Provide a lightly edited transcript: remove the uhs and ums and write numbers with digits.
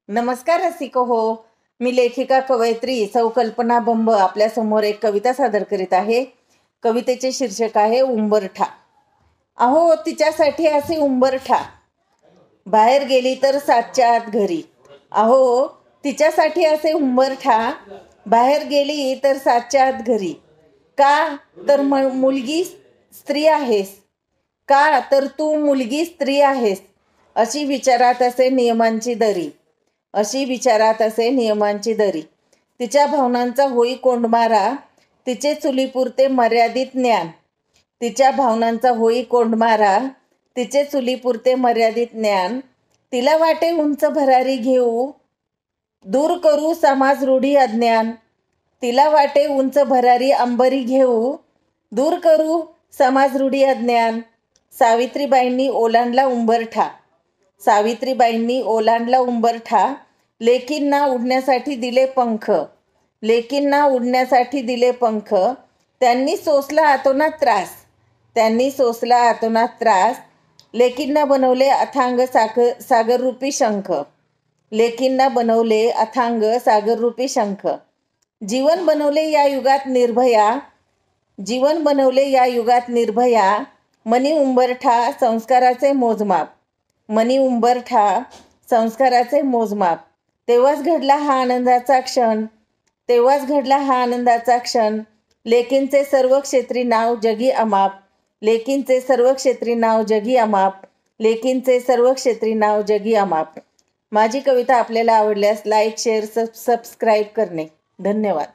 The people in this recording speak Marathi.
नमस्कार रसिको हो. मी लेखिका कवयित्री सौ कल्पना बंब आपल्या समोर एक कविता सादर करीत आहे. कवितेचे शीर्षक आहे उंबरठा. अहो तिच्यासाठी असे उंबरठा, बाहेर गेली तर 7च्या आत घरी. अहो तिच्यासाठी असे उंबरठा, बाहेर गेली तर 7च्या आत घरी. का तर मुलगी स्त्री आहेस, का तर तू मुलगी स्त्री आहेस. अशी विचारात असे नियमांची दरी, अशी विचारात असे नियमांची दरी. तिच्या भावनांचा होई कोंडमारा, तिचे चुलीपुरते मर्यादित ज्ञान. तिच्या भावनांचा होई कोंडमारा, तिचे चुलीपुरते मर्यादित ज्ञान. तिला वाटे उंच भरारी घेऊ, दूर करू समाज रूढी अज्ञान. तिला वाटे उंच भरारी अंबरी घेऊ, दूर करू समाज रूढी अज्ञान. सावित्रीबाईंनी ओलांडला उंबरठा, सावित्रीबाईंनी ओलांडला उंबरठा. लेकींना उडण्यासाठी दिले पंख, लेकींना उडण्यासाठी दिले पंख. त्यांनी सोसला अतोनात त्रास, त्यांनी सोसला अतोनात त्रास. लेकींना बनवले अथांग सागररूपी शंख, लेकींना बनवले अथांग सागररूपी शंख. जीवन बनवले या युगात निर्भया, जीवन बनवले या युगात निर्भया. मनी उंबरठा संस्काराचे मोजमाप, मनी उंबरठा संस्काराचे मोजमाप. तेव्हाच घडला हा आनंदाचा क्षण, तेव्हाच घडला हा आनंदाचा क्षण. लेकींचे सर्व क्षेत्री नाव जगी अमाप, लेकींचे सर्व क्षेत्री नाव जगी अमाप, लेकींचे सर्व क्षेत्री नाव जगी अमाप. माझी कविता आपल्याला आवडल्यास लाईक, शेअर, सबस्क्राईब करणे. धन्यवाद.